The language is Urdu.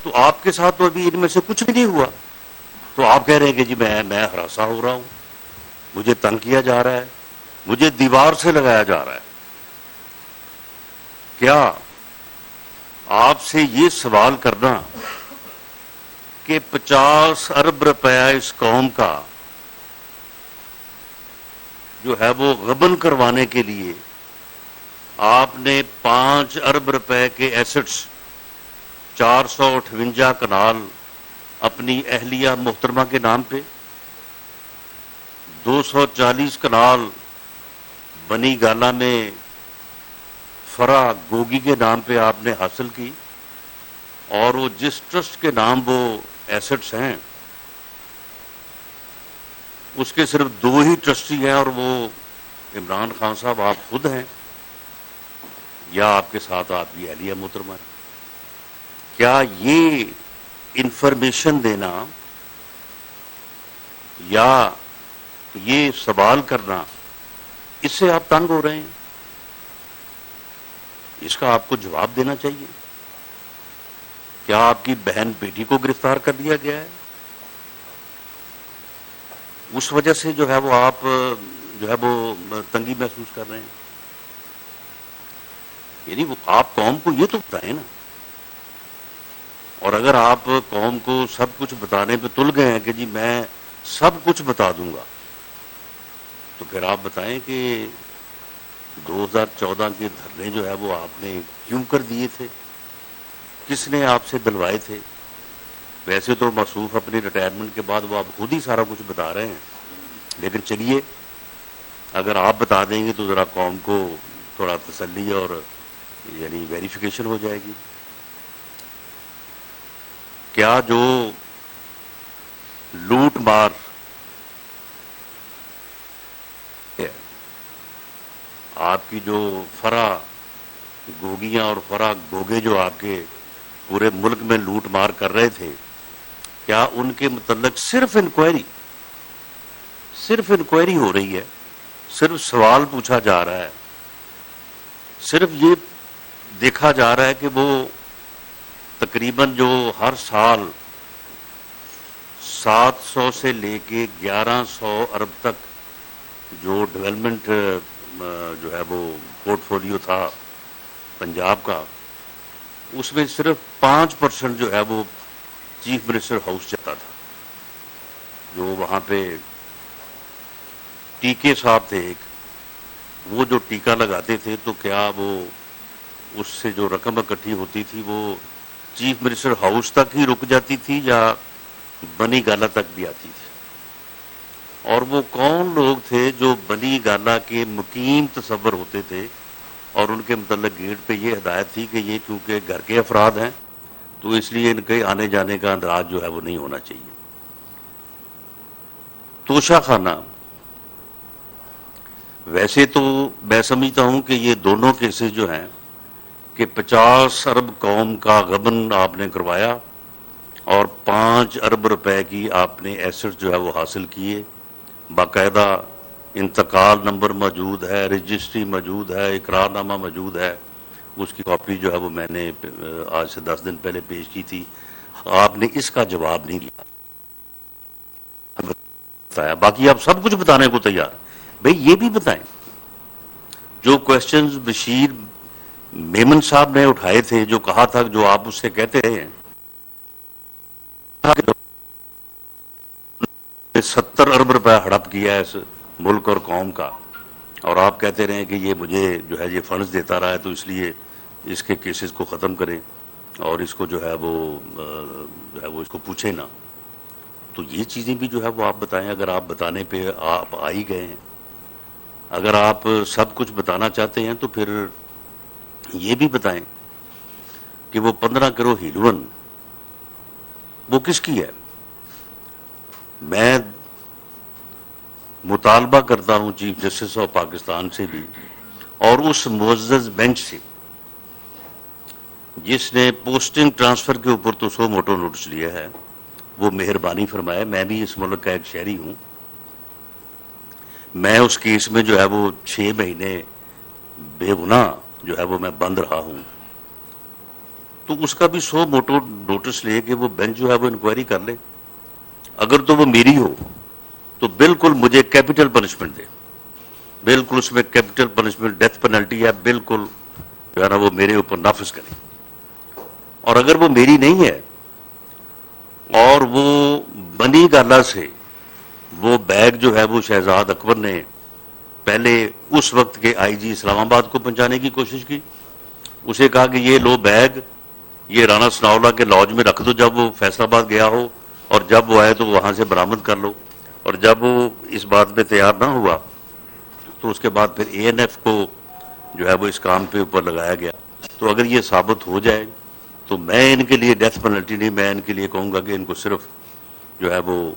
تو آپ کے ساتھ تو ابھی ان میں سے کچھ بھی نہیں ہوا، تو آپ کہہ رہے ہیں کہ جی میں ہراساں ہو رہا ہوں، مجھے تنگ کیا جا رہا ہے، مجھے دیوار سے لگایا جا رہا ہے. کیا آپ سے یہ سوال کرنا کہ 50 ارب روپیہ اس قوم کا جو ہے وہ غبن کروانے کے لیے آپ نے 5 ارب روپے کے ایسٹس، 458 کنال اپنی اہلیہ محترمہ کے نام پہ، 240 کنال بنی گالا میں فرا گوگی کے نام پہ آپ نے حاصل کی، اور وہ جس ٹرسٹ کے نام وہ ایسٹس ہیں اس کے صرف 2 ہی ٹرسٹی ہیں، اور وہ عمران خان صاحب آپ خود ہیں یا آپ کے ساتھ آپ کی اہلیہ محترمہ ہے. کیا یہ انفارمیشن دینا یا یہ سوال کرنا، اس سے آپ تنگ ہو رہے ہیں؟ اس کا آپ کو جواب دینا چاہیے. کیا آپ کی بہن بیٹی کو گرفتار کر دیا گیا ہے؟ اس وجہ سے جو ہے وہ آپ جو ہے وہ تنگی محسوس کر رہے ہیں؟ یعنی وہ آپ قوم کو یہ تو بتائیں نا. اور اگر آپ قوم کو سب کچھ بتانے پہ تل گئے ہیں کہ جی میں سب کچھ بتا دوں گا، تو پھر آپ بتائیں کہ 2014 کے دھرنے جو ہے وہ آپ نے کیوں کر دیے تھے، کس نے آپ سے دلوائے تھے؟ ویسے تو مصروف اپنی ریٹائرمنٹ کے بعد وہ آپ خود ہی سارا کچھ بتا رہے ہیں، لیکن چلیے اگر آپ بتا دیں گے تو ذرا قوم کو تھوڑا تسلی اور یعنی ویریفیکیشن ہو جائے گی. کیا جو لوٹ مار ہے، آپ کی جو فرا گوگیاں اور فرا گوگے جو آپ کے پورے ملک میں لوٹ مار کر رہے تھے، کیا ان کے متعلق صرف انکوائری ہو رہی ہے، صرف سوال پوچھا جا رہا ہے، صرف یہ دیکھا جا رہا ہے کہ وہ تقریباً جو ہر سال 700 سے لے کے 1100 ارب تک جو ڈیولپمنٹ جو ہے وہ پورٹ فولیو تھا پنجاب کا، اس میں صرف 5% جو ہے وہ چیف منسٹر ہاؤس جاتا تھا. جو وہاں پہ ٹیکے صاحب تھے ایک، وہ جو ٹیکہ لگاتے تھے تو کیا وہ اس سے جو رقم اکٹھی ہوتی تھی وہ چیف منسٹر ہاؤس تک ہی رک جاتی تھی یا بنی گالا تک بھی آتی تھی؟ اور وہ کون لوگ تھے جو بنی گالا کے مقیم تصور ہوتے تھے اور ان کے متعلق گیٹ پہ یہ ہدایت تھی کہ یہ کیونکہ گھر کے افراد ہیں تو اس لیے ان کے آنے جانے کا اندراج جو ہے وہ نہیں ہونا چاہیے. توشہ خانہ، ویسے تو میں سمجھتا ہوں کہ یہ دونوں کیسز جو ہیں کہ 50 ارب قوم کا غبن آپ نے کروایا اور 5 ارب روپے کی آپ نے ایسٹ جو ہے وہ حاصل کیے، باقاعدہ انتقال نمبر موجود ہے، رجسٹری موجود ہے، اقرار نامہ موجود ہے، اس کی کاپی جو ہے وہ میں نے آج سے 10 دن پہلے پیش کی تھی. آپ نے اس کا جواب نہیں دیا. بتایا باقی آپ سب کچھ بتانے کو تیار. بھئی یہ بھی بتائیں جو کوشچنز بشیر میمن صاحب نے اٹھائے تھے، جو کہا تھا، جو آپ اس سے کہتے ہیں 70 ارب روپے ہڑپ کیا ہے اس ملک اور قوم کا، اور آپ کہتے رہے کہ یہ مجھے جو ہے یہ فنڈز دیتا رہا ہے تو اس لیے اس کے کیسز کو ختم کریں اور اس کو جو ہے وہ اس کو پوچھیں نا. تو یہ چیزیں بھی جو ہے وہ آپ بتائیں. اگر آپ بتانے پہ آپ آ ہی گئے ہیں، اگر آپ سب کچھ بتانا چاہتے ہیں تو پھر یہ بھی بتائیں کہ وہ 15 کروڑ ہیلون وہ کس کی ہے. میں مطالبہ کرتا ہوں چیف جسٹس آف پاکستان سے بھی اور اس معزز بینچ سے جس نے پوسٹنگ ٹرانسفر کے اوپر تو سو موٹو نوٹس لیا ہے، وہ مہربانی فرمائے. میں بھی اس ملک کا ایک شہری ہوں. میں اس کیس میں جو ہے وہ 6 مہینے بے گناہ جو ہے وہ میں بند رہا ہوں. تو اس کا بھی 100 موٹو نوٹس لے کہ وہ بینچ جو ہے وہ انکوائری کر لے. اگر تو وہ میری ہو تو بالکل مجھے کیپٹل پنشمنٹ دے, بالکل اس میں کیپٹل پنشمنٹ ڈیتھ پینلٹی ہے, بالکل جو ہے نا وہ میرے اوپر نافذ کرے. اور اگر وہ میری نہیں ہے اور وہ بنی گالا سے وہ بیگ جو ہے وہ شہزاد اکبر نے پہلے اس وقت کے آئی جی اسلام آباد کو پہنچانے کی کوشش کی, اسے کہا کہ یہ لو بیگ یہ رانا ثناءاللہ کے لاج میں رکھ دو جب وہ فیصل آباد گیا ہو, اور جب وہ آئے تو وہاں سے برآمد کر لو. اور جب وہ اس بات میں تیار نہ ہوا تو اس کے بعد پھر اے این ایف کو جو ہے وہ اس کام پہ اوپر لگایا گیا. تو اگر یہ ثابت ہو جائے تو میں ان کے لیے ڈیتھ پینلٹی نہیں, میں ان کے لیے کہوں گا کہ ان کو صرف جو ہے وہ